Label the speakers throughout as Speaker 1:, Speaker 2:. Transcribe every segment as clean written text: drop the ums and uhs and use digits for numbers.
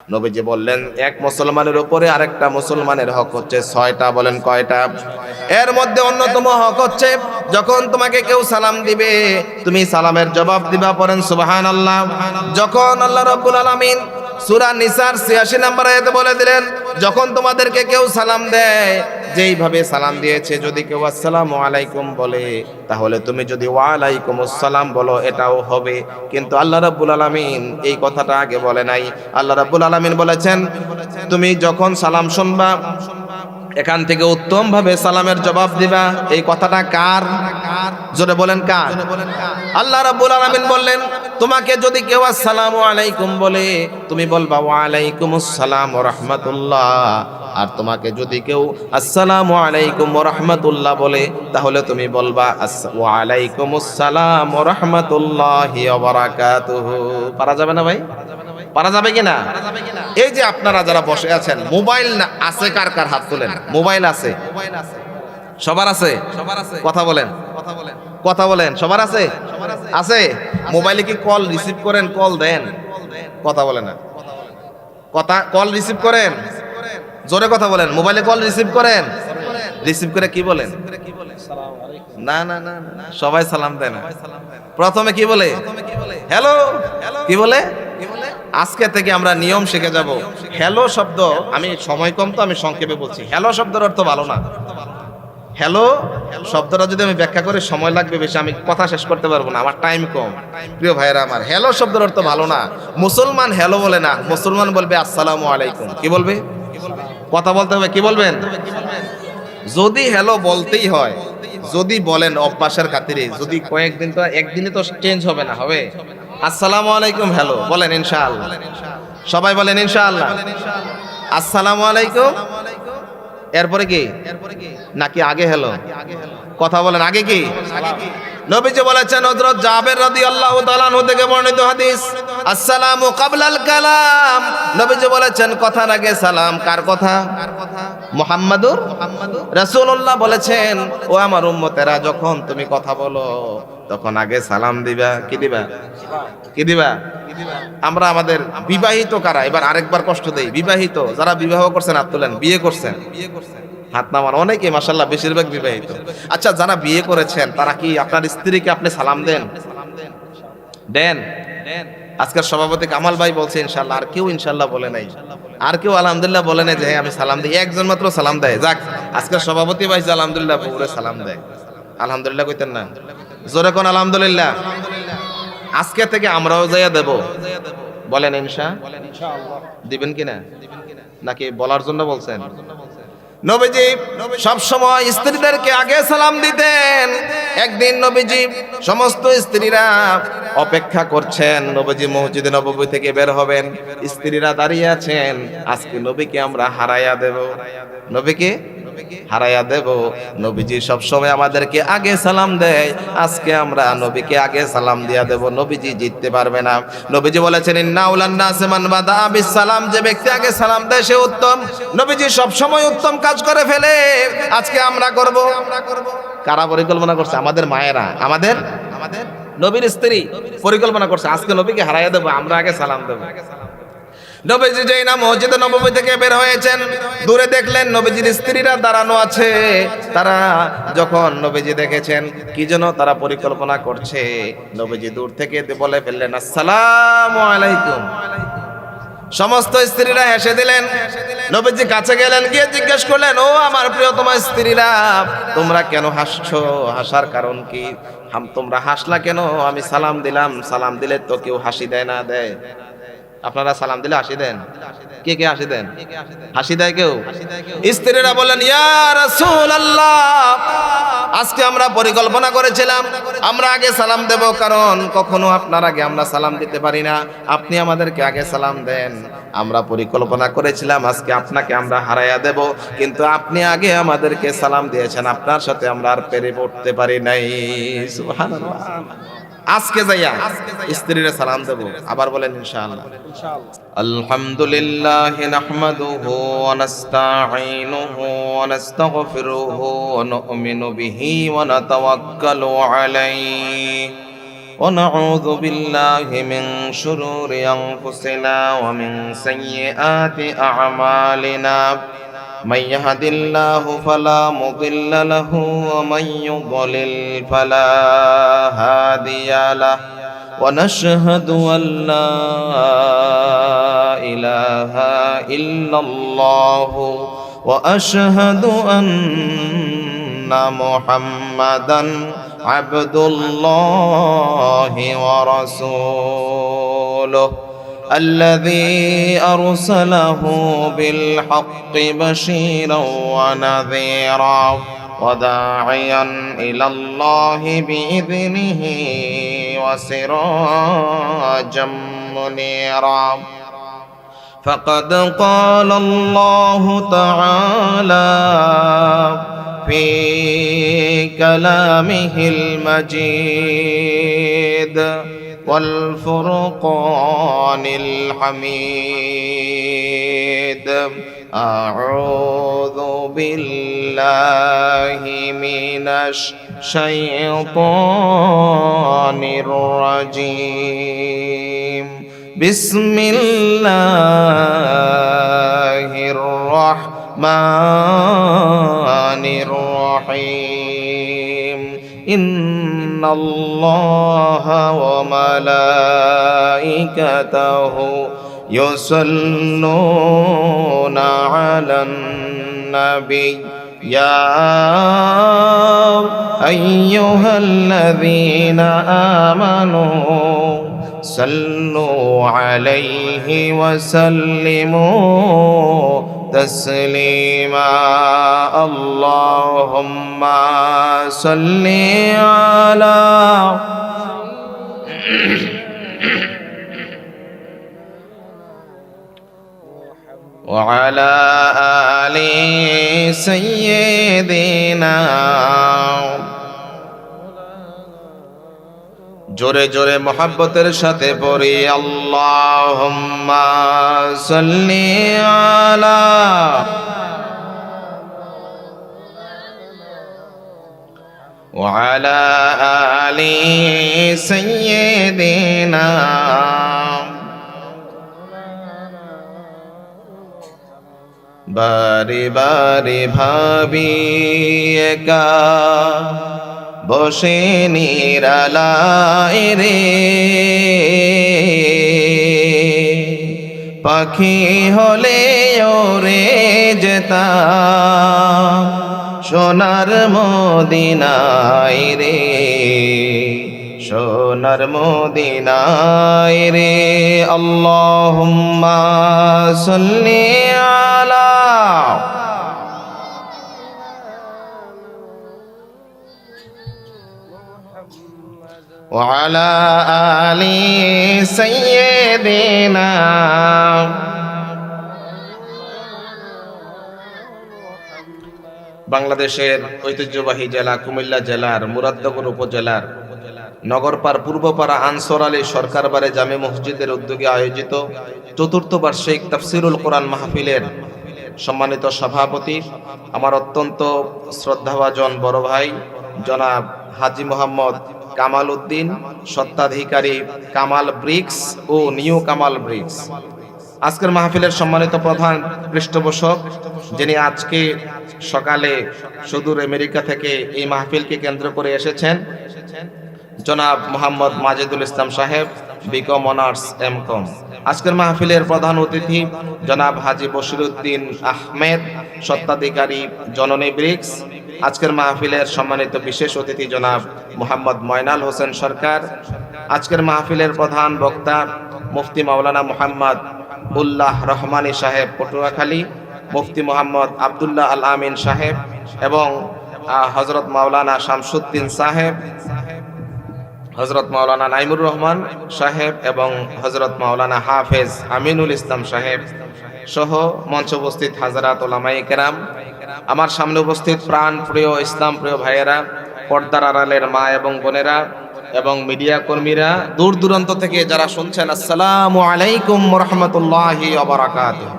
Speaker 1: নবীজি বললেন, এক মুসলমানের উপরে আরেকটা মুসলমানের হক হচ্ছে 6টা। বলেন কয়টা? এর মধ্যে অন্যতম হক হচ্ছে যখন তোমাকে কেউ সালাম দিবে তুমি সালামের জবাব দিবা। পড়েন সুবহানাল্লাহ। যখন আল্লাহ রাব্বুল আলামিন সূরা নিসার ৮৬ নম্বর আয়াতে বলে দিলেন, যখন তোমাদেরকে কেউ সালাম দেয় যেইভাবে সালাম দিয়েছে, যদি কেউ আসসালামু আলাইকুম বলে তাহলে তুমি যদি ওয়ালাইকুমুস সালাম বলো এটাও হবে। কিন্তু আল্লাহ রাব্বুল আলামিন এই কথাটা আগে বলে নাই। আল্লাহ রাব্বুল আলামিন বলেছেন, তুমি যখন সালাম শুনবা এখান থেকে উত্তম ভাবে সালামের জবাব দিবা। এই কথাটা কার? জোরে বলেন কার? আল্লাহ রাব্বুল আলামিন বললেন, তোমাকে যদি কেউ আসসালামু আলাইকুম বলে তুমি বলবা ওয়ালাইকুমুস সালাম ওয়া রাহমাতুল্লাহ। আর তোমাকে যদি কেউ আসসালামু আলাইকুম ওয়া রাহমাতুল্লাহ বলে তাহলে তুমি বলবা ওয়ালাইকুমুস সালাম ওয়া রাহমাতুল্লাহি ওয়া বারাকাতুহু। পারা যাবে না ভাই? পারা যাবে কিনা? এই যে আপনারা যারা বসে আছেন, মোবাইল না আছে কার কার? হাত তোলেন। মোবাইল আছে? সবার আছে? কথা বলেন, কথা বলেন। সবার আছে? আছে। মোবাইলে কি কল রিসিভ করেন? কল দেন? কথা বলেন না। কথা কল রিসিভ করেন? জোরে কথা বলেন। মোবাইলে কল রিসিভ করেন? রিসিভ করে কি বলেন? না না না না, সবাই সালাম দেয় না। প্রথমে কি বলে? হ্যালো। কি বলে? আজকে থেকে আমরা নিয়ম শিখে যাব। হ্যালো শব্দ, আমি সময় কম তো আমি সংক্ষেপে বলছি। হ্যালো শব্দের অর্থ ভালো না। হ্যালো শব্দটা যদি আমি ব্যাখ্যা করে সময় লাগবে বেশি, আমি কথা শেষ করতে পারবো না, আমার টাইম কম। প্রিয় ভাইরা আমার, হ্যালো শব্দের অর্থ ভালো না। মুসলমান হ্যালো বলে না, মুসলমান বলবে আসসালামু আলাইকুম। কি বলবে? কথা বলতে হবে। কি বলবেন? যদি হ্যালো বলতেই হয়, যদি বলেন অভ্যাসের খাতিরে, যদি কয়েকদিন, তো একদিনে তো চেঞ্জ হবে না, হবে আসসালামু আলাইকুম হ্যালো বলেন ইনশাআল্লাহ। সবাই বলেন ইনশাআল্লাহ। আসসালামু আলাইকুম এরপরে কি? নাকি আগে হ্যালো? কথা বলেন, আগে কি? নবীজি বলেছেন, হযরত জাবের রাদিয়াল্লাহু তাআলা আনহু থেকে বর্ণিত হাদিস, আসসালামু ক্বাবলাল কালাম। নবীজি বলেছেন কথার আগে সালাম। কার কথা? মুহাম্মাদুর রাসূলুল্লাহ বলেছেন, ও আমার উম্মতেরা, যখন তুমি কথা বলো তখন আগে সালাম দিবা। কি দিবা? কি দিবা? আমরা আমাদের বিবাহিত কারা, এবার আরেকবার কষ্ট দেই, বিবাহিত যারা বিবাহ করছেন হাত তোলেন। বিয়ে করছেন? হাত নামান। অনেকে মাশাআল্লাহ, বেশিরভাগ বিবাহিত। আচ্ছা, যারা বিয়ে করেছেন তারা কি আপনার স্ত্রীকে আপনি সালাম দেন? দেন? আজকের সভাপতি কামাল ভাই বলছে ইনশাআল্লাহ। আর কেউ ইনশাআল্লাহ বলে নাই, আর কেউ আলহামদুলিল্লাহ বলে নাই যে হ্যাঁ আমি সালাম দিই। একজন মাত্র সালাম দেয়। যাক, আজকের সভাপতি ভাই যে আলহামদুলিল্লাহ বউরে সালাম দেয়। আলহামদুলিল্লাহ কইতেন না? জোরে কোন আলহামদুলিল্লাহ। আজকে থেকে আমরাও যাইয়া দেব। বলেন ইনশাআল্লাহ। দিবেন কিনা? নাকি বলার জন্য বলছেন? নবীজি সব সময় স্ত্রীদেরকে আগে সালাম দিতেন। একদিন নবীজি সমস্ত স্ত্রীরা অপেক্ষা করছেন, নবীজি মসজিদে নববী থেকে বের হবেন, স্ত্রীরা দাঁড়িয়ে আছেন। আজকে নবীকে আমরা হারাইয়া দেব, নবীকে হারাইয়া দেব। নবীজি সব সময় আমাদেরকে আগে সালাম দেয়, আজকে আমরা নবীকে আগে সালাম দিয়া দেব। নবীজি জিততে পারবে না। নবীজি বলেছেন, ইন্না আউলান নাসি মান বাদা বিস সালাম, যে ব্যক্তি আগে সালাম দেয় সে উত্তম। নবীজি সব সময় উত্তম কাজ করে ফেলে। আজকে আমরা করব। কারা পরিকল্পনা করছে? আমাদের মায়েরা, আমাদের নবীর স্ত্রী পরিকল্পনা করছে, আজকে নবীকে হারাইয়া দেব, আমরা আগে সালাম দেব। নবীজি যেই না মসজিদে নববী থেকে বের হয়েছেন, দূরে দেখলেন নবীজির স্ত্রীরা দাঁড়ানো আছে। তারা যখন নবীজি দেখেছেন কি যেন তারা পরিকল্পনা করছে, নবীজি দূর থেকে বলে ফেললেন আসসালামু আলাইকুম। সমস্ত স্ত্রীরা হেসে দিলেন। নবীজি কাছে গেলেন, গিয়ে জিজ্ঞেস করলেন, ও আমার প্রিয়তমা স্ত্রীরা, তোমরা কেন হাসছো? হাসার কারণ কি? তোমরা হাসলা কেন? আমি সালাম দিলাম, সালাম দিলে তো কেউ হাসি দেয় না দেয়? আপনারা সালাম দিলে হাসি দেন? কে কে হাসি দেন? হাসি দেয় কেউ? স্ত্রীরা বললেন, ইয়া রাসূলুল্লাহ, আজকে আমরা পরিকল্পনা করেছিলাম আমরা আগে সালাম দেব, কারণ কখনো আপনার আগে আমরা সালাম দিতে পারি না, আপনি আমাদেরকে আগে সালাম দেন। আমরা পরিকল্পনা করেছিলাম আজকে আপনাকে আমরা হারাইয়া দেব, কিন্তু আপনি আগে আমাদেরকে সালাম দিয়েছেন, আপনার সাথে আমরা আর পেরে পড়তে পারি নাই। সুবহানাল্লাহ। আজকে যাইয়া স্ত্রীরা সালাম দেব। আবার বলেন ইনশাআল্লাহ। আলহামদুলিল্লাহি নাহমাদুহু ওয়া নাস্তাঈনুহু ওয়া নাস্তাগফিরুহু ওয়া নু'মিনু বিহি ওয়া নাতাওয়াক্কালু আলাইহি ونعوذ بالله من شرور أنفسنا ومن سيئات أعمالنا من يهد الله فلا مضل له ومن يضلل فلا هادي له ونشهد أن لا إله إلا الله وأشهد أن محمدا عبد الله ورسوله الذي أرسله بالحق بشيرا ونذيرا وداعيا إلى الله بإذنه وسراجا منيرا فقد قال الله تعالى في كلامه المجيد والفرقان الحميد أعوذ بالله من الشيطان الرجيم بسم الله الرحمن الرحيم إن الله وملائكته يصلون على النبي يا أيها الذين آمنوا صلوا عليه وسلموا تسليما اللهم صل على وعلى آل سيدنا জোরে জোরে মোহাব্বতের সাথে পড়ি আল্লাহুম্মা সাল্লি আলা ওয়া আলা আলি সাইয়্যিদিনা বারে বারে ভাবি একা বসে নিরালায় রে পাখি হলে ওরে যেতাম সোনার মদিনায় রে সোনার মদিনায় রে আল্লাহুম্মা সাল্লি আলা وعلى آل سيدنا বাংলাদেশের ঐতিহ্যবাহী জেলা কুমিল্লা জেলার মুরাদনগর উপজেলার নগরপাড় পূর্বপাড়া আনসার আলী সরকার বারে জামে মসজিদের উদ্যোগে আয়োজিত চতুর্থ বার্ষিক তাফসিরুল কোরআন মাহফিলের সম্মানিত সভাপতি আমার অত্যন্ত শ্রদ্ধাভাজন বড় ভাই জনাব হাজী মোহাম্মদ কামাল উদ্দিন, স্বত্বাধিকারী কামাল ব্রিক্স ও নিউ কামাল ব্রিক্স। আজকের মাহফিলের সম্মানিত প্রধান পৃষ্ঠপোষক যিনি আজকে সকালে সুদূর আমেরিকা থেকে এই মাহফিলকে কেন্দ্র করে এসেছেন, জনাব মোহাম্মদ মাজেদুল ইসলাম সাহেব, বিকম অনার্স এমকম। আজকের মাহফিলের প্রধান অতিথি জনাব হাজী বশিরউদ্দিন আহমেদ, স্বত্বাধিকারী জননী ব্রিক্স। আজকের মাহফিলের সম্মানিত বিশেষ অতিথি জনাব মোহাম্মদ ময়নাল হোসেন সরকার। আজকের মাহফিলের প্রধান বক্তা মুফতি মাওলানা মোহাম্মদ উল্লাহ রহমানী সাহেব পটুয়াখালী, মুফতি মোহাম্মদ আব্দুল্লাহ আল আমিন সাহেব এবং হযরত মাওলানা শামসুদ্দিন সাহেব, হযরত মাওলানা নাইমুর রহমান সাহেব এবং হযরত মাওলানা হাফেজ আমিনুল ইসলাম সাহেব সহ মঞ্চ উপস্থিত হাজরাত ওলামায়ে কেরাম, আমার সামনে উপস্থিত প্রাণ প্রিয় ইসলাম প্রিয় ভাইয়েরা, পর্দার আড়ালের মা এবং বোনেরা এবং মিডিয়া কর্মীরা, দূর দূরান্ত থেকে যারা শুনছেন, আসসালামু আলাইকুম ওয়া রাহমাতুল্লাহি ওয়া বারাকাতুহু।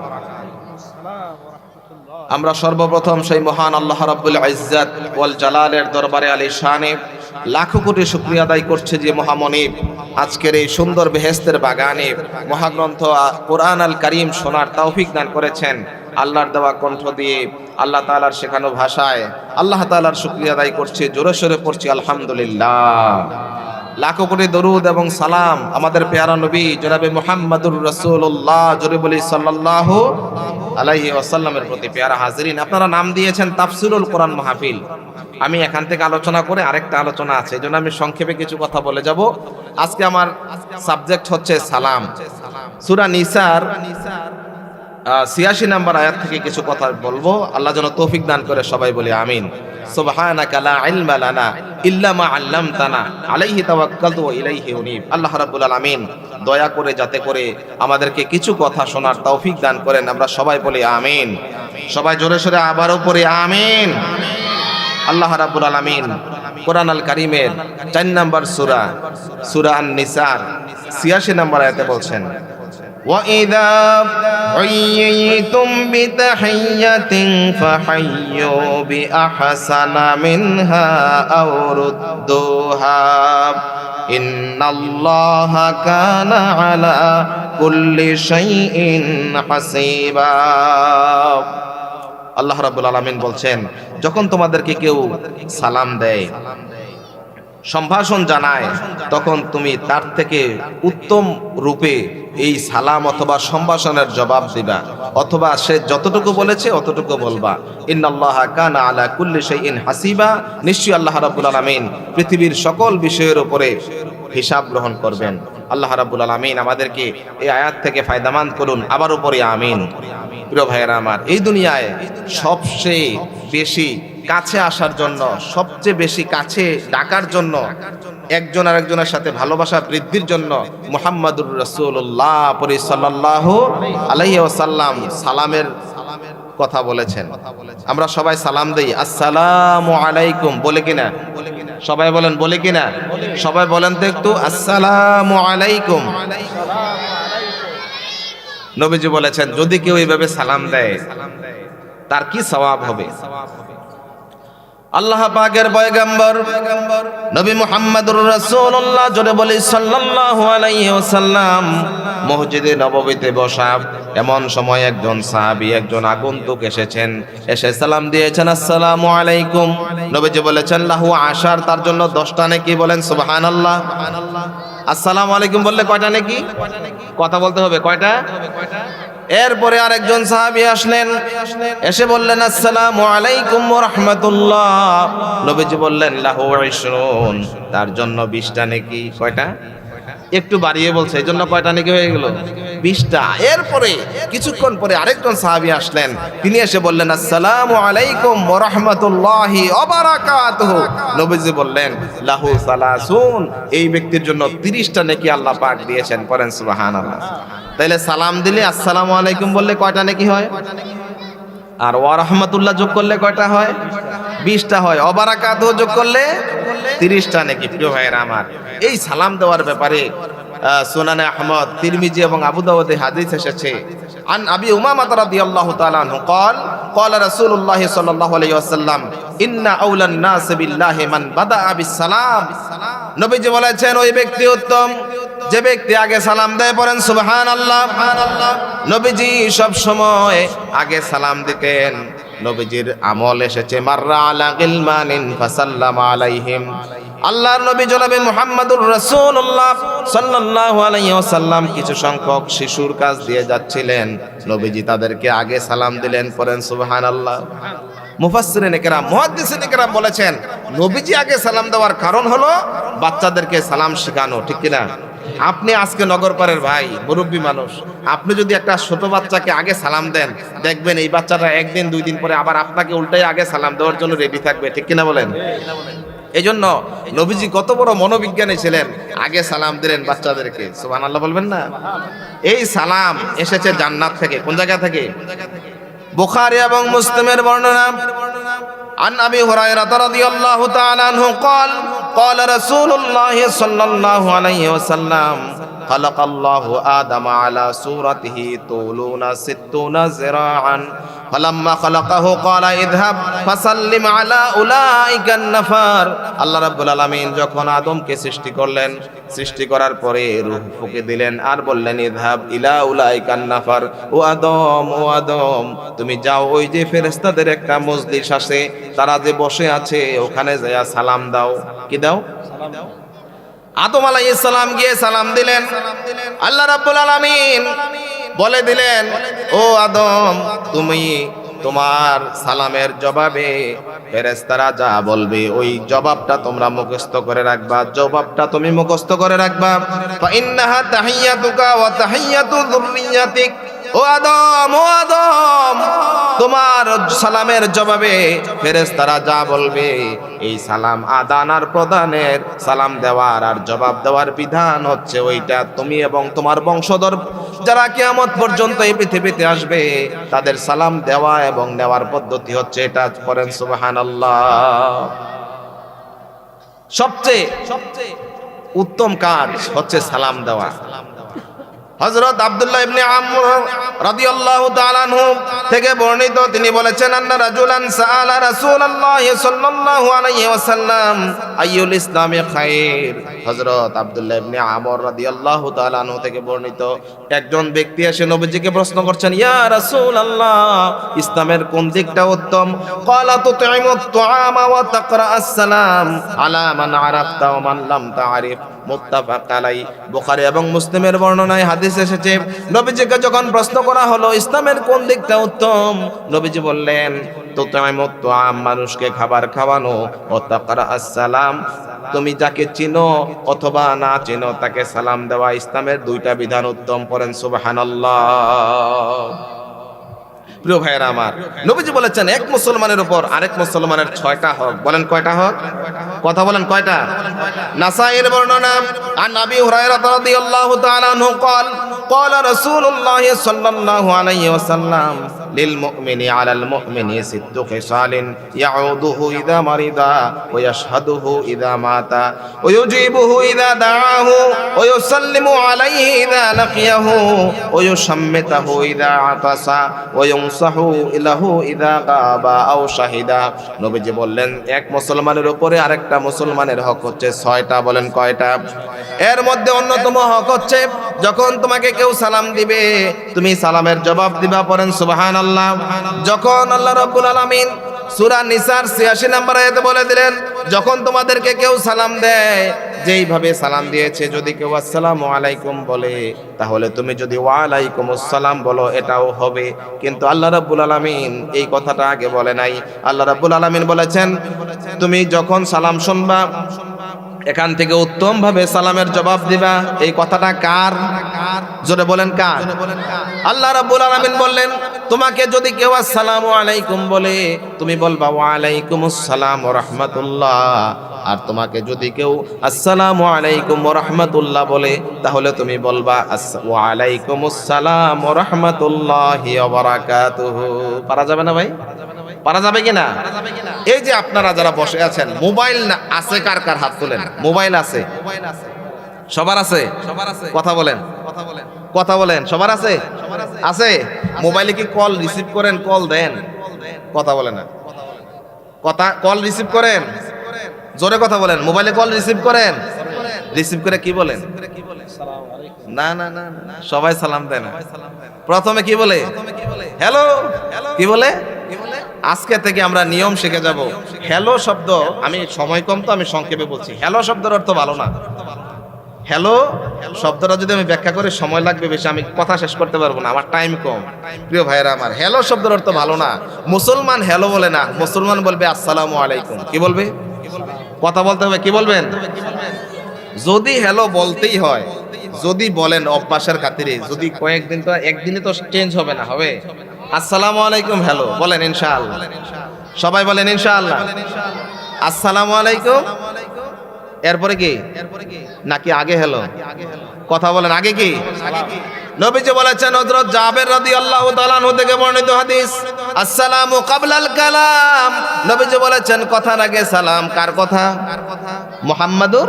Speaker 1: আমরা সর্বপ্রথম সেই মহান আল্লাহ রাব্বুল ইজ্জাত ওয়াল জালালের দরবারে আলী শানে লাখো কোটি শুকরিয়া আদায় করছে যে মহামনিব আজকের এই সুন্দর বেহেশতের বাগানে মহাগ্রন্থ কোরআন আল কারীম শোনার তৌফিক দান করেছেন। আল্লাহর দেওয়া কণ্ঠ দিয়ে আল্লাহ তাআলার শেখানো ভাষায় আল্লাহ তাআলার শুকরিয়া আদায় করছে, জোরে সোরে পড়ছি আলহামদুলিল্লাহ। লাখো কোটি দরুদ এবং সালাম আমাদের পেয়ারা নবী জনাবে মুহাম্মাদুর রাসূলুল্লাহ জোরে বলি সাল্লাল্লাহু আলাইহি ওয়াসাল্লামের প্রতি। পেয়ারা হাজিরিন, আপনারা নাম দিয়েছেন তাফসীরুল কোরআন মাহফিল। আমি এখান থেকে আলোচনা করে আরেকটা আলোচনা আছে, এজন্য আমি সংক্ষেপে কিছু কথা বলে যাব। আজকে আমার সাবজেক্ট হচ্ছে সালাম। সূরা নিসার 86 নম্বর আয়াত থেকে কিছু কথা বলবো। আল্লাহ যেন তৌফিক দান করে, সবাই বলি আমিন। সুবহানাকা লা ইলমা লানা ইল্লা মা আল্লামতানা আলাইহি তাওয়াক্কালতু ওয়া ইলাইহি উনীব। আল্লাহ রাব্বুল আলামিন দয়া করে যাতে করে আমাদেরকে কিছু কথা শোনার তৌফিক দান করেন, আমরা সবাই বলি আমিন। সবাই জোরে সোরে আবারও পড়ি আমিন। আল্লাহ রাব্বুল আলামিন কোরআন আল কারীমের 4 নম্বর সূরা সূরা আন-নিসার 86 নম্বর আয়াতে বলছেন, وَإِذَا حُيِّيتُم بِتَحِيَّةٍ فَحَيُّوا بِأَحْسَنَ مِنْهَا أَوْ رُدُّوهَا إِنَّ اللَّهَ كَانَ عَلَى كُلِّ شَيْءٍ حَسِيبًا। আল্লাহ রাব্বুল আলামিন বলছেন, যখন তোমাদেরকে কেউ সালাম দেয়, সম্ভাষণ জানায়, তখন তুমি তার থেকে উত্তম রূপে এই সালাম অথবা সম্ভাষণের জবাব দিবা, অথবা সে যতটুকু বলেছে অতটুকু বলবা। ইন্নাল্লাহা কানা আলা কুল্লি শাইইন হাসিবা, নিশ্চয়ই আল্লাহ রাব্বুল আলামিন পৃথিবীর সকল বিষয়ের উপরে হিসাব গ্রহণ করবেন। আল্লাহ রাব্বুল আলামিন আমাদেরকে এই আয়াত থেকে ফায়দামান করুন, আবার উপরে আমিন। প্রিয় ভাইয়েরা আমার, এই দুনিয়ায় সবচেয়ে বেশি কাছে আসার জন্য, সবচেয়ে বেশি কাছে ডাকার জন্য, একজন আরেকজনের সাথে ভালোবাসা বৃদ্ধির জন্য মুহাম্মাদুর রাসূলুল্লাহ সাল্লাল্লাহু আলাইহি ওয়াসাল্লাম সালামের কথা বলেছেন। আমরা সবাই সালাম দেই আসসালামু আলাইকুম বলে কিনা? সবাই বলেন বলে কিনা? সবাই বলেন তো একটু আসসালামু আলাইকুম। নবীজি বলেছেন, যদি কেউ এইভাবে সালাম দেয় তার কি সওয়াব হবে? আল্লাহ পাকের পয়গম্বর নবী মুহাম্মদুর রাসূলুল্লাহ জোরে বলি সাল্লাল্লাহু আলাইহি ওয়াসাল্লাম মসজিদে নববীতে বসা এমন সময় একজন সাহাবী, একজন আগন্তুক এসেছেন, এসে সালাম দিয়েছেন আসসালামু আলাইকুম। নবীজি বলেছেন লাহু আশার, তার জন্য 10টা নেকি। বলেন সুবহানাল্লাহ। আসসালামু আলাইকুম বললে কয়টা নেকি? কথা বলতে হবে, কয়টা? এরপরে আরেকজন সাহাবী আসলেন, এসে বললেন আসসালামু আলাইকুম ওয়া রাহমাতুল্লাহ। নবীজি বললেন লাহু 20, তার জন্য 20টা নেকি। কয়টা? একটু বাড়িয়ে বলছে, এই জন্য কয়টা নেকি হয়ে গেল? 20টা। এরপরে কিছুক্ষণ পরে আরেকজন সাহাবী আসলেন, তিনি এসে বললেন আসসালামু আলাইকুম ওয়া রাহমাতুল্লাহি ওয়া বারাকাতুহু। নবীজি বললেন লাহু 30, এই ব্যক্তির জন্য 30টা নেকি আল্লাহ পাক দিয়েছেন। পড়েন সুবহানাল্লাহ। তাইলে সালাম দিলে আসসালামু আলাইকুম বললে কয়টা নেকি হয়? আর ওয়া রাহমাতুল্লাহ যোগ করলে কয়টা হয়? 20টা হয়। ওয়া বারাকাতুহু যোগ করলে 30টা নেকি। প্রিয় ভাইয়েরা আমার, এই সালাম দেওয়ার ব্যাপারে সুনানে আহমদ, তিরমিজি এবং আবু দাউদে হাদিস এসেছে। আন আবি উমামা রাদিয়াল্লাহু তাআলা আনহু قال قال رسول الله صلى الله عليه وسلم ان اولى الناس بالله من بدا بالسلام। নবীজি বলেছেন, ওই ব্যক্তি উত্তম যে ব্যক্তি আগে সালাম দেয়। পড়েন সুবহানাল্লাহ। নবীজি সব সময় আগে সালাম দিতেন। নবীজির আমল এসেছে মাররা আলা গিলমানিন ফাসাল্লামা আলাইহিম। আল্লাহর নবী জনাবে মুহাম্মাদুর রাসূলুল্লাহ সাল্লাল্লাহু আলাইহি ওয়াসাল্লাম কিছু সংখ্যক শিশুর কাছ দিয়ে যাচ্ছিলেন, নবীজি তাদেরকে আগে সালাম দিলেন। পড়েন সুবহানাল্লাহ। মুফাসসিরিনে কেরাম, মুহাদ্দিসিনে কেরাম বলেছেন, নবীজি আগে সালাম দেওয়ার কারণ হলো বাচ্চাদেরকে সালাম শেখানো। ঠিক কিনা? আপনি আজকে নগরপাড়ের ভাই, মুরব্বী মানুষ, আপনি যদি একটা ছোট বাচ্চাকে আগে সালাম দেন, দেখবেন এই বাচ্চাটা একদিন 2 দিন পরে আবার আপনাকে উল্টাই আগে সালাম দেওয়ার জন্য রেডি থাকবে। ঠিক কিনা বলেন? এই জন্য নবীজি কত বড় মনোবিজ্ঞানী ছিলেন, আগে সালাম দিলেন বাচ্চাদেরকে। সুবহানাল্লাহ বলবেন না? এই সালাম এসেছে জান্নাত থেকে। কোন জায়গা থেকে? বুখারী এবং মুসলিমের বর্ণনা। عن أبي هريرة رضي الله تعالى عنه قال قال رسول الله صلى الله عليه وسلم খালাকাল্লাহু আদামা আলা সূরাতিহি তুলুনা 60 যিরাআন ফালাম্মা খালাকাহু ক্বালা ইযহাব ফাসাল্লিম আলা উলাইকান নাফার। আল্লাহ রাব্বুল আলামিন যখন আদমকে সৃষ্টি করলেন, সৃষ্টি করার পরে রূহ ফুঁকে দিলেন আর বললেন ইযহাব ইলা উলাইকান নাফার, ও আদম তুমি যাও, ওই যে ফেরেশতাদের একটা মজলিস আছে, তারা যে বসে আছে ওখানে যায়া সালাম দাও। কি দাও? সালাম দাও। আদম আলাইহিস সালাম গিয়ে সালাম দিলেন। আল্লাহ রাব্বুল আলামিন বলে দিলেন, ও আদম তুমি তোমার সালামের জবাবে ফেরেশতারা যা বলবে ওই জবাবটা তোমরা মুখস্থ করে রাখবা, জবাবটা তুমি মুখস্থ করে রাখবা। ফা ইন্নাহা তাহিয়াতুকা ওয়া তাহিয়াতু যুররিয়াতিক। ও আদম তোমার সালামের জবাবে ফেরেশতারা যা বলবে এই সালাম আদান আর প্রদানের, সালাম দেওয়ার আর জবাব দেওয়ার বিধান হচ্ছে ওইটা। তুমি এবং তোমার বংশধর যারা কিয়ামত পর্যন্ত এই পৃথিবীতে আসবে তাদের সালাম দেওয়া এবং নেওয়ার পদ্ধতি হচ্ছে এটা। করেন সুবহানাল্লাহ। সবচেয়ে উত্তম কাজ হচ্ছে সালাম দেওয়া। হযরত আব্দুল্লাহ ইবনে আমর রাদিয়াল্লাহু তাআলা আনহু থেকে বর্ণিত, তিনি বলেছেন আন্না রাজুলান সাআলা রাসূলুল্লাহ সাল্লাল্লাহু আলাইহি ওয়াসাল্লাম আইয়ুল ইসলামি খায়র। হযরত আব্দুল্লাহ ইবনে আমর রাদিয়াল্লাহু তাআলা আনহু থেকে বর্ণিত, একজন ব্যক্তি এসে নবীজিকে প্রশ্ন করছেন, ইয়া রাসূলুল্লাহ ইসলামের কোন দিকটা উত্তম? ক্বালা তুতঈমুত তুআমা ওয়া তাকরা'আস সালাম আলা মান আরাফতা ওয়া মান লাম তা'রিফ। মুত্তাফাক আলাইহি। বুখারী এবং মুসলিমের বর্ণনায় হাদিস এসেছে, নবীজিকে যখন প্রশ্ন করা হলো ইসলামের কোন দিকটা উত্তম, নবীজি বললেন তুতঈমুত তুআম, মানুষকে খাবার খাওয়ানো, ও তাকরা'আস সালাম, তুমি যাকে চিনো অথবা না চিনো তাকে সালাম দেওয়া। ইসলামের দুইটা বিধান উত্তম। পড়েন সুবহানাল্লাহ। প্রিয় ভাইয়েরা আমার, নবীজি বলেছেন এক মুসলমানের উপর আরেক মুসলমানের 6টা হক। বলেন কয়টা হক? কথা বলেন কয়টা? নাসাইর বর্ণনা, আন আবি হুরায়রা রাদিয়াল্লাহু তাআলা আনহু قال قال رسول الله صلى الله عليه وسلم للمؤمن على المؤمن 6 خصال يعوده إذا مرض ويشهده إذا مات ويجيبه إذا دعاه ويسلم عليه إذا لقيه ويشمته إذا عطس وينصح له إذا غاب أو شهد। নবীজি বললেন এক মুসলমানের উপরে আরেকটা মুসলমানের হক হচ্ছে 6টা। বলেন কয়টা? এর মধ্যে অন্যতম হক হচ্ছে যখন তোমাকে কেউ সালাম দিবে তুমি সালামের জবাব দিবা। পড়েন সুবহানাল্লাহ। যখন আল্লাহ রাব্বুল আলামিন সূরা নিসার 86 নম্বর আয়াতে বলে দিলেন, যখন তোমাদেরকে কেউ সালাম দেয় যেইভাবে সালাম দিয়েছে, যদি কেউ আসসালামু আলাইকুম বলে তাহলে তুমি যদি ওয়া আলাইকুমুস সালাম বলো এটাও হবে। কিন্তু আল্লাহ রাব্বুল আলামিন এই কথাটা আগে বলে নাই। আল্লাহ রাব্বুল আলামিন বলেছেন তুমি যখন সালাম শুনবা এখান থেকে উত্তম ভাবে সালামের জবাব দিবা। এই কথাটা কার? জোরে বলেন কার? আল্লাহ রাব্বুল আলামিন বললেন তোমাকে যদি কেউ আসসালামু আলাইকুম বলে তুমি বলবা ওয়া আলাইকুমুস সালাম ওয়া রাহমাতুল্লাহ। আর তোমাকে যদি কেউ আসসালামু আলাইকুম ওয়া রাহমাতুল্লাহ বলে তাহলে তুমি বলবা ওয়া আলাইকুমুস সালাম ওয়া রাহমাতুল্লাহি ওয়া বারাকাতুহু। পারা যাবে না ভাই? পারা যাবে কিনা? এই যে আপনারা যারা বসে আছেন, মোবাইল না আছে কার কার? হাত তোলেন। মোবাইল আছে? সবার আছে? কথা বলেন, কথা বলেন। সবার আছে? আছে। মোবাইলে কি কল রিসিভ করেন? কল দেন? কথা বলেন না। কথা কল রিসিভ করেন? জোরে কথা বলেন। মোবাইলে কল রিসিভ করেন? রিসিভ করে কি বলেন? না না না, সবাই সালাম দেয় না। প্রথমে কি বলে? হ্যালো। কি বলে? আজকে থেকে আমরা নিয়ম শিখে যাব। হ্যালো শব্দ, আমি সময় কম তো আমি সংক্ষেপে বলছি। হ্যালো শব্দের অর্থ ভালো না। হ্যালো শব্দটা যদি আমি ব্যাখ্যা করে সময় লাগবে বেশি, আমি কথা শেষ করতে পারবো না, আমার টাইম কম। প্রিয় ভাইয়েরা আমার, হ্যালো শব্দের অর্থ ভালো না। মুসলমান হ্যালো বলে না, মুসলমান বলবে আসসালামু আলাইকুম। কি বলবে? কথা বলতে হবে। কি বলবেন? যদি হ্যালো বলতেই হয়, যদি বলেন অভ্যাসের খাতিরে, যদি কয়েকদিন, তো একদিনে তো চেঞ্জ হবে না, হবে আসসালামু আলাইকুম হ্যালো বলেন ইনশাআল্লাহ। সবাই বলেন ইনশাআল্লাহ। আসসালামু আলাইকুম এরপরে কি নাকি আগে হ্যালো? কথা বলেন আগে কি? নবীজি বলেছেন হযরত জাবের রাদিয়াল্লাহু তাআলা আনহু থেকে বর্ণিত হাদিস, আসসালামু ক্বাবলাল কালাম। নবীজি বলেছেন কথার আগে সালাম। কার কথা? মুহাম্মাদুর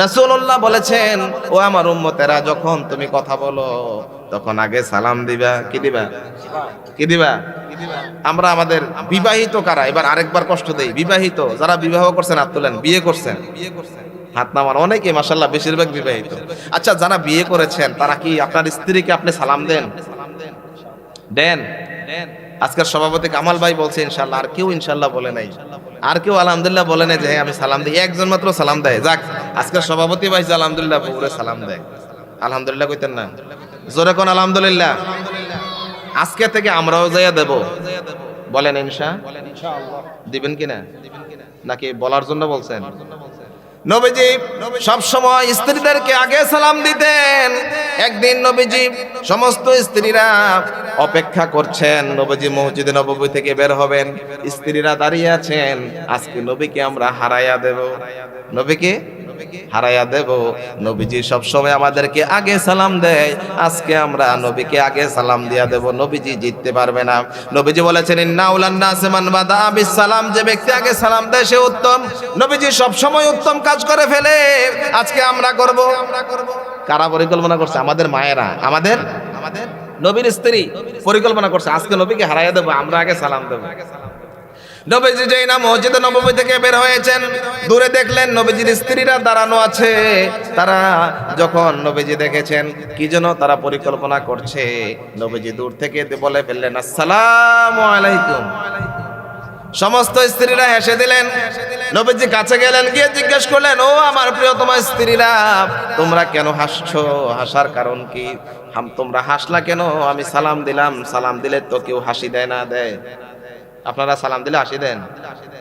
Speaker 1: রাসূলুল্লাহ বলেছেন, ও আমার উম্মতেরা, যখন তুমি কথা বলো তখন আগে সালাম দিবা। কি দিবা? কি দিবা? আমরা আমাদের বিবাহিত কারা, এবার আরেকবার কষ্ট দেই, বিবাহিত যারা বিবাহ করছেন হাত তোলেন, বিয়ে করছেন হাত নামান, অনেকে মাশাআল্লাহ বেশিরভাগ বিবাহিত। আচ্ছা, যারা বিয়ে করেছেন তারা কি আপনার স্ত্রীকে আপনি সালাম দেন? দেন? আজকের সভাপতি কামাল ভাই বলছে ইনশাআল্লাহ, আর কেউ ইনশাআল্লাহ বলে নাই, আর কেউ আলহামদুলিল্লাহ বলে নাই যে হ্যাঁ আমি সালাম দিই। একজন মাত্র সালাম দেয়। যাক, আজকের সভাপতি ভাই যে আলহামদুলিল্লাহ পুরো সালাম দেয়। আলহামদুলিল্লাহ কইতেন না? জোরে কোন আলহামদুলিল্লাহ। আজকে থেকে আমরাও যাইয়া দেব, বলেন ইনশাআল্লাহ। দিবেন কিনা নাকি বলার জন্য বলছেন? নবীজি সব সময় স্ত্রীদেরকে আগে সালাম দিতেন। একদিন নবীজি সমস্ত স্ত্রীরা অপেক্ষা করছেন, নবীজি মসজিদে নববী থেকে বের হবেন, স্ত্রীরা দাঁড়িয়ে আছেন। আজকে নবীকে আমরা হারাইয়া দেব, নবীকে হারাইয়া দেব। নবীজি সব সময় আমাদেরকে আগে সালাম দেয়, আজকে আমরা নবীকে আগে সালাম দিয়া দেব, নবীজি জিততে পারবে না। নবীজি বলেছেন ইন্না আউলান নাসি মান বাদা বিস সালাম, যে ব্যক্তি আগে সালাম দেয় সে উত্তম। নবীজি সব সময় উত্তম কাজ করে ফেলে, আজকে আমরা করব। কারা পরিকল্পনা করছে? আমাদের মায়েরা, আমাদের নবীর স্ত্রী পরিকল্পনা করছে, আজকে নবীকে হারাইয়া দেব, আমরা আগে সালাম দেব। নবীজি যেই না মসজিদে নববী থেকে বের হয়েছেন, দূরে দেখলেন নবীজির স্ত্রীরা দাঁড়ানো আছে। তারা যখন নবীজি দেখেছেন কি যেন তারা পরিকল্পনা করছে, নবীজি দূর থেকে বলে ফেললেন আসসালামু আলাইকুম। সমস্ত স্ত্রীরা হেসে দিলেন। নবীজি কাছে গেলেন, গিয়ে জিজ্ঞেস করলেন, ও আমার প্রিয়তমা স্ত্রীরা, তোমরা কেন হাসছো? হাসার কারণ কি? তোমরা হাসলা কেন? আমি সালাম দিলাম, সালাম দিলে তো কেউ হাসি দেয় না দেয়? আপনারা সালাম দিলে হাসি দেন?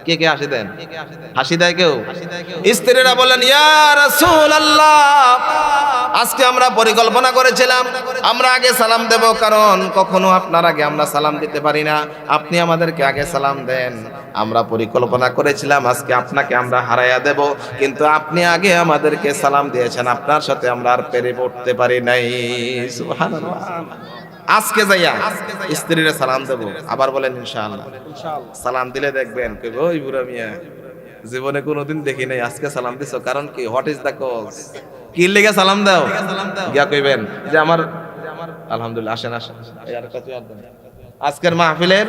Speaker 1: কে কে হাসি দেন? হাসি দেয় কেউ? স্ত্রীরা বললেন ইয়া রাসূলুল্লাহ, আজকে আমরা পরিকল্পনা করেছিলাম আমরা আগে সালাম দেব, কারণ কখনো আপনার আগে আমরা সালাম দিতে পারি না, আপনি আমাদেরকে আগে সালাম দেন। আমরা পরিকল্পনা করেছিলাম আজকে আপনাকে আমরা হারাইয়া দেব, কিন্তু আপনি আগে আমাদেরকে সালাম দিয়েছেন, আপনার সাথে আমরা আর পেরে পড়তে পারি নাই। সুবহানাল্লাহ। আজকে যাইয়া স্ত্রীরা সালাম দেব। আবার বলেন ইনশাআল্লাহ। সালাম দিলে দেখবেন কইবো ওই বুড়া মিয়া জীবনে কোনোদিন দেখি নাই, আজকে সালাম দিছো, কারণ কি? What is the cause? কি লেগে সালাম দাও? গিয়া কইবেন যে আমার আলহামদুলিল্লাহ। আসেন আসেন, এই আরেকটা চেয়ার দেন। আজকের মাহফিলের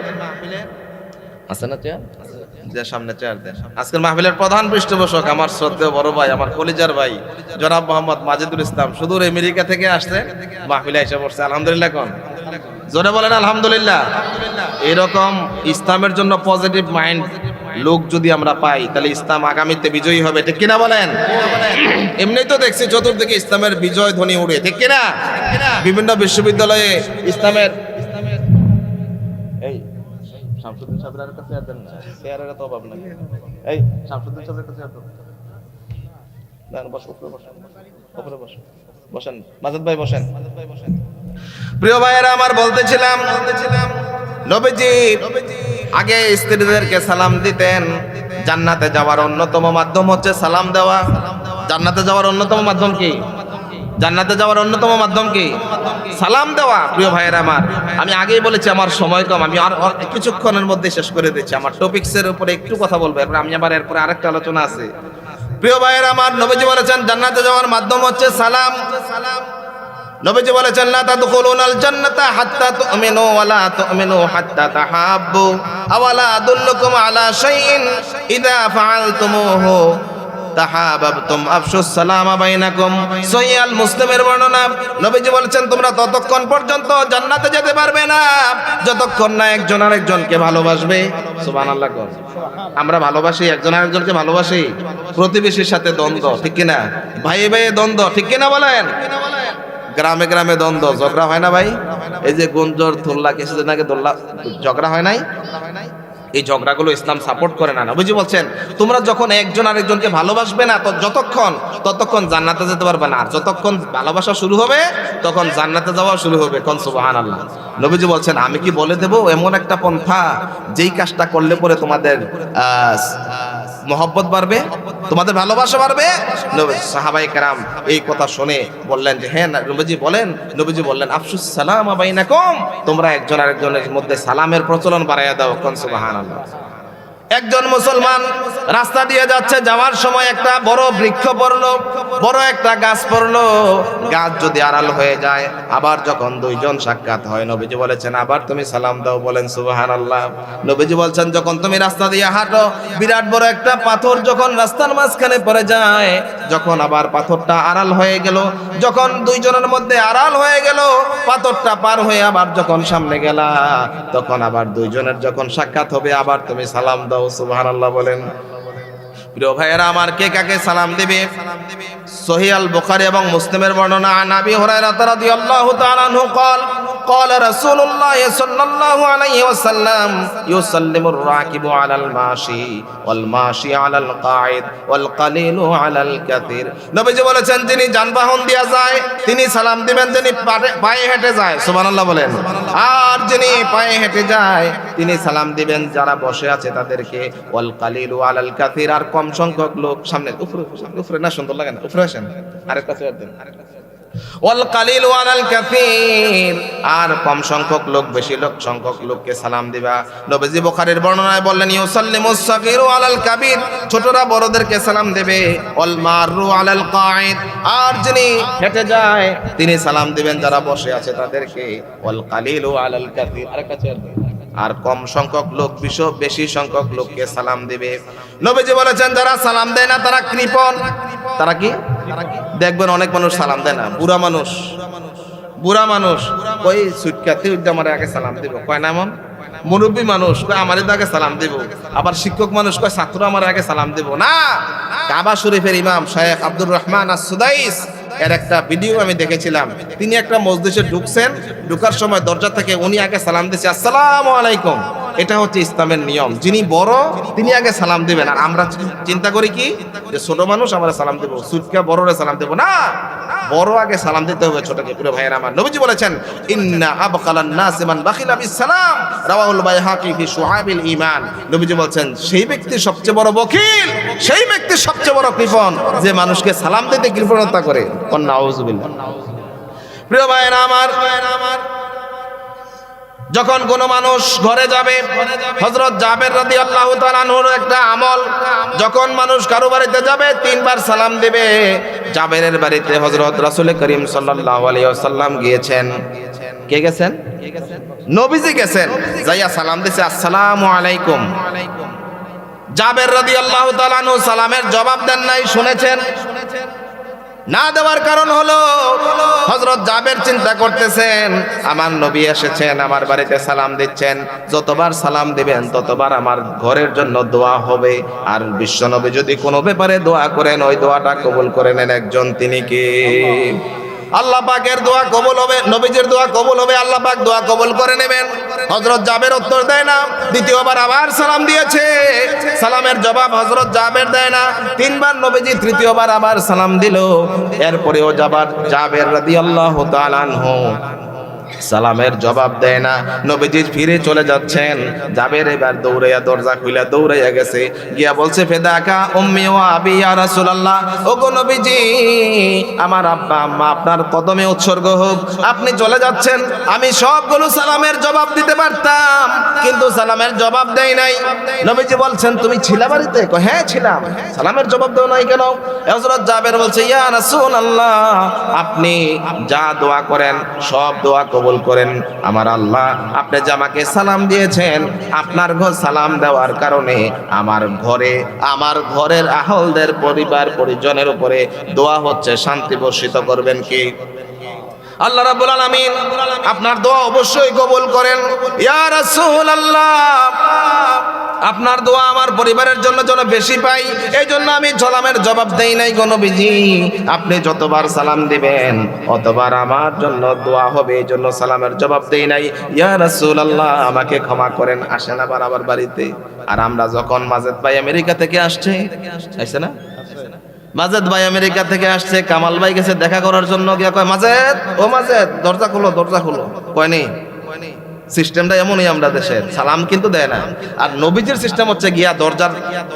Speaker 1: আছে না চেয়ার? যে সামনে চেয়ার দেন। আজকের মাহফিলের প্রধান পৃষ্ঠপোষক আমার শ্রদ্ধেয় বড় ভাই, আমার কলিজার ভাই জনাব মোহাম্মদ মাজেদুল ইসলাম, সুদূর আমেরিকা থেকে আসছে, মাহফিলে এসে পড়ছে। আলহামদুলিল্লাহ কোন? জোরে বলেন আলহামদুলিল্লাহ। এরকম ইসলামের জন্য পজিটিভ মাইন্ড লোক যদি আমরা পাই, তাহলে ইসলাম আগামীতে বিজয়ী হবে, ঠিক কিনা বলেন? এমনি তো দেখছি চতুর্দিকে ইসলামের বিজয় ধ্বনি উড়ে, ঠিক কিনা? বিভিন্ন বিশ্ববিদ্যালয়ে ইসলামের এই শামসুদ্দিন সাহেবের একটা চেয়ার দেন না, চেয়ারের তো অভাব নাই। এই শামসুদ্দিন সাহেবের একটা চেয়ার দেন। বসো, উপরে বসেন, উপরে বসেন, বসেন মাজেদ ভাই, বসেন। প্রিয় ভাইয়েরা আমার, বলতেছিলাম নবীজি আগে স্ত্রীদেরকে সালাম দিতেন। জান্নাতে যাওয়ার অন্যতম মাধ্যম হচ্ছে সালাম দেওয়া। জান্নাতে যাওয়ার অন্যতম মাধ্যম কি? জান্নাতে যাওয়ার অন্যতম মাধ্যম কি? সালাম দেওয়া। প্রিয় ভাইয়েরা আমার, আমি আগেই বলেছি আমার সময় কম, আমি আর কিছুক্ষণের মধ্যে শেষ করে দিচ্ছি। আমার টপিকসের উপরে একটু কথা বলবো, এরপর আমি আবার এরপরে আরেকটা আলোচনা আছে। প্রিয় ভাইয়েরা আমার, নবীজি বলেছেন জান্নাতে যাওয়ার মাধ্যম হচ্ছে সালাম। নবীজি বলেছেন লা তাদখুলুনাল জান্নাতা হাত্তা তুমিনু ওয়া লা তুমিনু হাত্তা তাহাব্বু আওয়ালা আদুল্লুকুম আলা শাইইন ইযা ফাআলতুমুহু তাহাবাবতুম আফশুস সালামা বাইনাকুম। সহিহ আল মুসলিমের বর্ণনা। নবীজি বলেছেন তোমরা ততক্ষণ পর্যন্ত জান্নাতে যেতে পারবে না যতক্ষণ না একজন আরেকজনকে ভালোবাসবে। সুবহানাল্লাহ। আমরা ভালোবাসি, একজন আরেকজনকে ভালোবাসি। প্রতিবেশীর সাথে দ্বন্দ্ব, ঠিক কিনা? ভাইয়ে ভাইয়ে দ্বন্দ্ব, ঠিক কিনা বলেন? গ্রামে গ্রামে দ্বন্দ্ব, ঝগড়া হয় না ভাই? এই যে গুঞ্জর থুল্লা কিছুদিন আগে ঝগড়া হয় নাই? এই ঝগড়াগুলো ইসলাম সাপোর্ট করে না। নবীজি বলছেন তোমরা যখন একজন আরেকজনকে ভালোবাসবে না, তো ততক্ষণ জান্নাতে যেতে পারবে না। আর যতক্ষণ ভালোবাসা শুরু হবে তখন জান্নাতে যাওয়া শুরু হবে। কোন সুবহানাল্লাহ। নবীজি বলছেন আমি কি বলে দেব এমন একটা পন্থা যেই কাজটা করলে পরে তোমাদের মহব্বত বাড়বে, তোমাদের ভালোবাসা বাড়বে। সাহাবায়ে কেরাম এই কথা শুনে বললেন যে হ্যাঁ নবীজি বলেন। নবীজি বললেন আফসুস সালাম বাইনাকুম, তোমরা একজন আরেকজনের মধ্যে সালামের প্রচলন বাড়াইয়া দাও। কোন সুবহানাল্লাহ। একজন মুসলমান রাস্তা দিয়ে যাচ্ছে, যাওয়ার সময় একটা বড় বৃক্ষ পড়লো, বড় একটা গাছ পড়লো। গাছ যদি আড়াল হয়ে যায়, আবার যখন দুইজন সাক্ষাৎ হয়, নবীজি বলেছেন আবার তুমি সালাম দাও। বলেন সুবহানাল্লাহ। নবীজি বলছেন যখন তুমি রাস্তা দিয়ে হাঁটো, বিরাট বড় একটা পাথর যখন রাস্তার মাঝখানে পড়ে যায়, যখন আবার পাথরটা আড়াল হয়ে গেল, যখন দুইজনের মধ্যে আড়াল হয়ে গেল, পাথরটা পার হয়ে আবার যখন সামনে গেলা, তখন আবার দুইজনের যখন সাক্ষাৎ হবে, আবার তুমি সালাম দাও। সুবহানাল্লাহ বলেন। প্রিয় ভাইয়েরা আমার, কে কাকে সালাম দিবে? সহিহ আল বুখারী এবং মুসলিমের বর্ণনা, আন আবি হুরায়রা রাদিয়াল্লাহু তাআলা আনহু قال قال رسول الله صلى الله عليه وسلم يسلم الراكب على الماشي والماشي على القاعد والقليل على الكثير। নবীজি বলেছেন যিনি যানবাহন দিয়া যায় তিনি সালাম দিবেন যিনি পায়ে হেঁটে যায়। সুবহানাল্লাহ বলেন। আর যিনি পায়ে হেঁটে যায় তিনি সালাম দিবেন যারা বসে আছে তাদেরকে। ওয়াল কালিলু আলাল কাসির, আর কম সংখ্যক লোক সামনে উপরে না, সুন্দর লাগে না, উপরে আসেন আরেকটা চেয়ার দেন। ওয়াল কালিলু আলাল কাসির, আর কম সংখ্যক লোক বেশি সংখ্যক লোককে সালাম দিবা। নবীজি বুখারীর বর্ণনায় বললেন ইউসাল্লিমুস সাগীরু আলাল কাবীর, ছোটরা বড়দেরকে সালাম দেবে। ওয়াল মারু আলাল কাঈদ, আর যিনি হেঁটে যায় তিনি সালাম দিবেন যারা বসে আছে তাদেরকে। ওয়াল কালিলু আলাল কাসির, আরেকটা চেয়ার দেন। আর কম সংখ্যক লোক বেশি সংখ্যক লোককে সালাম দিবে। নবীজি বলেছেন যারা সালাম দেয় না তারা কৃপণ। তারা কি? দেখবেন অনেক মানুষ সালাম দেয় না। বুড়া মানুষ ওই সুটকাতে আমার আগে সালাম দিব, কয় না এমন? মুরব্বী মানুষ কয় আমারই তো আগে সালাম দিব। আবার শিক্ষক মানুষ কয় ছাত্র আমার আগে সালাম দিব না। কাবা শরীফের ইমাম শেখ আব্দুর রহমান আস-সুদাইস এর একটা ভিডিও আমি দেখেছিলাম। তিনি একটা মসজিদে ঢুকছেন, ঢুকার সময় দরজা থেকে উনি আগে সালাম দিয়েছে আসসালামু আলাইকুম। এটা হচ্ছে ইসলামের নিয়ম, যিনি বড় তিনি আগে সালাম দিবেন। আর আমরা চিন্তা করি কি যে ছোট মানুষ আমরা সালাম দেব, সুটকা বড়রে সালাম দেব না, বড় আগে সালাম দিতে হবে ছোটকে। প্রিয় ভাইয়েরা আমার, নবীজি বলেছেন ইন্না আবখালান নাস মান বাখিলা বিস সালাম, রাওয়াহুল বাইহাকি ফি শুআবিল ঈমান। নবীজি বলেন সেই ব্যক্তি সবচেয়ে বড় বখিল, সেই ব্যক্তি সবচেয়ে বড় কৃপণ যে মানুষকে সালাম দিতে কৃপণতা করে। নাউযুবিল্লাহ। প্রিয় ভাইয়েরা আমার, যখন কোন মানুষ ঘরে যাবে, হযরত জাবের রাদিয়াল্লাহু তাআলা আনহুর একটা আমল, যখন মানুষ কারো বাড়িতে যাবে 3 বার সালাম দিবে। জাবেরের বাড়িতে হযরত রাসূল করিম সাল্লাল্লাহু আলাইহি ওয়াসাল্লাম গিয়েছেন। কে গেছেন? নবীজি গেছেন, যাইয়া সালাম দিছে আসসালামু আলাইকুম। জাবের রাদিয়াল্লাহু তাআলা আনহু সালামের জবাব দেন নাই, শুনেছেন। না দেওয়ার কারণ হলো হযরত জাবের চিন্তা করতেছেন আমার নবী এসেছেন, আমার বাড়িতে সালাম দিচ্ছেন, যতবার সালাম দিবেন ততবার আমার ঘরের জন্য দোয়া হবে। আর বিশ্ব নবী যদি কোনো ব্যাপারে দোয়া করেন ওই দোয়াটা কবুল করে নেন একজন, তিনি কি? আল্লাহ পাকের দোয়া কবুল হবে, নবীজির দোয়া কবুল হবে, আল্লাহ পাক দোয়া কবুল করে নেবেন। হযরত জাবের উত্তর দেয় না, দ্বিতীয়বার আবার সালাম দিয়েছে, সালামের জবাব হযরত জাবের দেয় না। 3 বার নবীজি তৃতীয়বার আবার সালাম দিল। এরপরেও জাবের রাদিয়াল্লাহু তাআলা আনহু সালামের জবাব দেয় না। নবীজি ফিরে চলে যাচ্ছেন, জাবের এবার দৌড়াইয়া দরজা খুইলা দৌড়াইয়া গেছে, গিয়া বলছে ফেদাকা উম্মি ওয়া আবি ইয়া রাসূলুল্লাহ, ওগো নবীজি আমার আব্বা আম্মা আপনার কদমে উৎসর্গ হোক, আপনি চলে যাচ্ছেন, আমি সবগুলো সালামের জবাব দিতে পারতাম কিন্তু সালামের জবাব দেই নাই। নবীজি বলছেন তুমি ছিলা বাড়িতে? কয় হ্যাঁ ছিলাম। সালামের জবাব দাও নাই কেন? হযরত জাবের বলছে ইয়া রাসূলুল্লাহ আপনি যা দোয়া করেন সব দোয়া কবুল করেন আমার আল্লাহ। আপনি যে আমাকে সালাম দিয়েছেন, আপনার ঘর সালাম দেওয়ার কারণে আমার ঘরের আহলদের পরিবার পরিজনের উপরে দোয়া হচ্ছে, শান্তি বর্ষিত করবেন কি? আল্লাহ রাব্বুল আলামিন আপনার দোয়া অবশ্যই কবুল করেন। ইয়া রাসূলুল্লাহ আপনার দোয়া আমার পরিবারের জন্য যেন বেশি পাই, এই জন্য আমি সালামের জবাব দেই নাই গো নবীজি। আপনি যতবার সালাম দিবেন অতবার আমার জন্য দোয়া হবে, এই জন্য সালামের জবাব দেই নাই। ইয়া রাসূলুল্লাহ আমাকে ক্ষমা করেন। আসেন আবার আমার বাড়িতে। আর আমরা যখন মাজেদ ভাই আমেরিকা থেকে আসছে না, মাজেদ ভাই আমেরিকা থেকে আসছে, কামাল ভাই গেছে দেখা করার জন্য, গিয়া কয় মাজেদ ও মাজেদ দরজা খুলো, দরজা খুলো। কয় নেই সিস্টেমটা এমনই আমরা দেশের, সালাম কিন্তু দেয় না। আর নবীজির সিস্টেম হচ্ছে গিয়া দরজার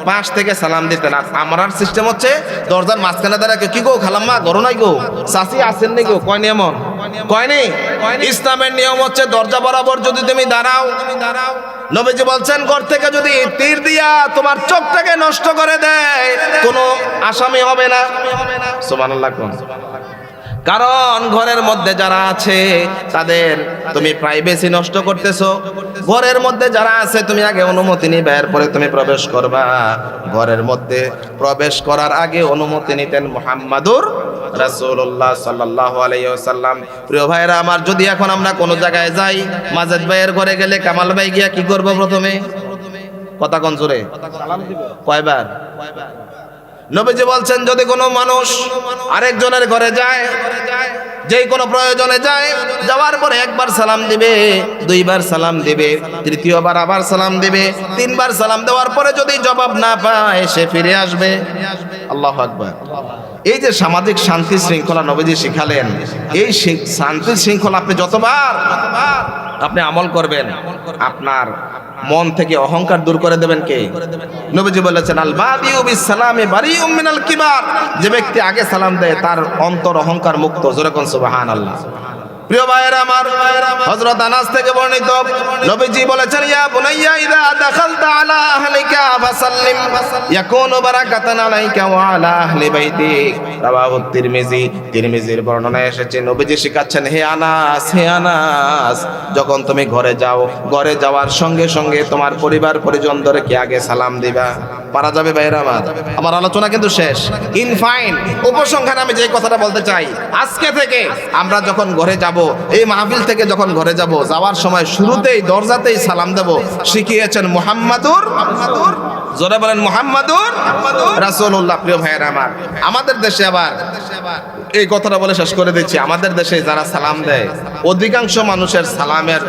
Speaker 1: পাশ থেকে সালাম দিতেন, আর আমার সিস্টেম হচ্ছে দরজার মাঝখানে দাঁড়া, কি গো খালাম্মা গরো নাই গো, চাচি আসেন নি গো, কয়নি এমন কয়নি। ইসলামের নিয়ম হচ্ছে দরজা বরাবর যদি তুমি দাঁড়াও, নবীজি বলছেন ঘর থেকে যদি তীর দিয়া তোমার চোখটাকে নষ্ট করে দেয় কোনো আসামি হবে না। সুবহানাল্লাহ। কারণ ঘরের মধ্যে যারা আছে তাদের তুমি প্রাইভেসি নষ্ট করতেছো। ঘরের মধ্যে যারা আছে তুমি আগে অনুমতি নিবে, এরপরে তুমি প্রবেশ করবা। ঘরের মধ্যে প্রবেশ করার আগে অনুমতি নিতেন মুহাম্মাদুর রাসূলুল্লাহ সাল্লাল্লাহু আলাইহি ওয়াসাল্লাম। প্রিয় ভাইরা আমার, যদি এখন আমরা কোনো জায়গায় যাই, মাজেদ ভাইয়ের ঘরে গেলে কামাল ভাই গিয়া কি করবো? প্রথমে কথা কোন জোরে সালাম দিব। কয়বার? নবীজি বলছেন যদি কোনো মানুষ আরেকজনের ঘরে যায়, যেই কোনো প্রয়োজনে যায়, যাওয়ার পরে একবার সালাম দিবে, দুইবার সালাম দিবে, তৃতীয়বার আবার সালাম দিবে, তিনবার সালাম দেওয়ার পরে যদি জবাব না পায় সে ফিরে আসবে। আল্লাহু আকবার। এই যে সামাজিক শান্তি শৃঙ্খলা নবীজি শিখালেন, এই শান্তি শৃঙ্খলা আপনি যতবার আপনি আমল করবেন, আপনার মন থেকে অহংকার দূর করে দেবেন কে? নবীজি বলেছেন আল বাদিউ বিস সালামি বারিউম মিনাল কিবার। যে ব্যক্তি আগে সালাম দেয় তার অন্তর অহংকার মুক্ত। জোরে কোন সুবহানাল্লাহ। প্রিয় ভাইয়েরা আমার, হযরত আনাস থেকে বর্ণিত, নবীজি বলেছেন ইয়া বুনাইয়া ইযা দাখালতা আলা আহলিকা ফাসাল্লিম ইয়াকুনু বারাকাতান আলাইকা ওয়া আলা আহলি বাইতিক। রাওয়াহু তিরমিজি। তিরমিজির বর্ণনায় এসেছে নবীজি শিখাচ্ছেন, হে আনাস, হে আনাস, যখন তুমি ঘরে যাও, ঘরে যাওয়ার সঙ্গে সঙ্গে তোমার পরিবার পরিজনদেরকে আগে সালাম দিবা। পারা যাবে ভাইয়েরা আমার? আমার আলোচনা কিন্তু শেষ। ইন ফাইন, উপসংহারে আমি যে কথাটা বলতে চাই, আজকে থেকে আমরা যখন ঘরে যাব, এই মাহফিল থেকে যখন ঘরে যাব, যাওয়ার সময় শুরুতেই দরজাতেই সালাম দেব শিখিয়েছেন মুহাম্মাদুর, জোরে বলেন মুহাম্মাদুর রাসূলুল্লাহ। প্রিয় ভাইয়েরা আমার, আমাদের দেশে আবার এই কথাটা বলে শেষ করে দিচ্ছি, আমাদের দেশে যারা সালাম দেয়, অধিকাংশ মানুষের সালামের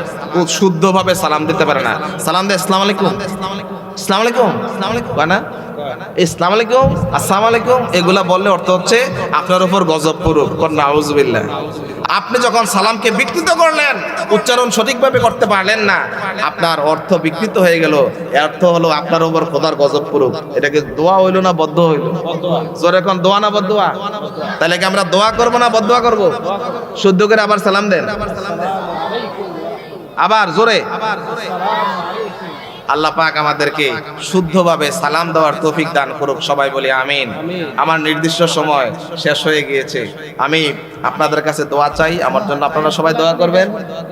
Speaker 1: শুদ্ধভাবে সালাম দিতে পারে না। সালাম দেয় আসসালামু আলাইকুম, আসসালামু আলাইকুম, না আসসালামু আলাইকুম, আসসালামু আলাইকুম, এগুলা বললে অর্থ হচ্ছে আপনার উপর গজব পড়ুক। নাউযুবিল্লাহ। আপনি যখন সালামকে বিকৃত করলেন, উচ্চারণ সঠিকভাবে করতে পারলেন না, আপনার অর্থ বিকৃত হয়ে গেল। এর অর্থ হলো আপনার উপর খোদার গজব পড়ুক। এটাকে দোয়া হইল না বদদোয়া হইল? জোরে কোন, দোয়া না বদদোয়া? তাহলে কি আমরা দোয়া করব না বদদোয়া করব? শুদ্ধ করে আবার সালাম দেন, আবার জোরে। আল্লাহ পাক আমাদেরকে শুদ্ধভাবে সালাম দেওয়ার তৌফিক দান করুক। সবাই বলি আমিন। আমার নির্দিষ্ট সময় শেষ হয়ে গিয়েছে। আমি আপনাদের কাছে দোয়া চাই, আমার জন্য আপনারা সবাই দোয়া করবেন।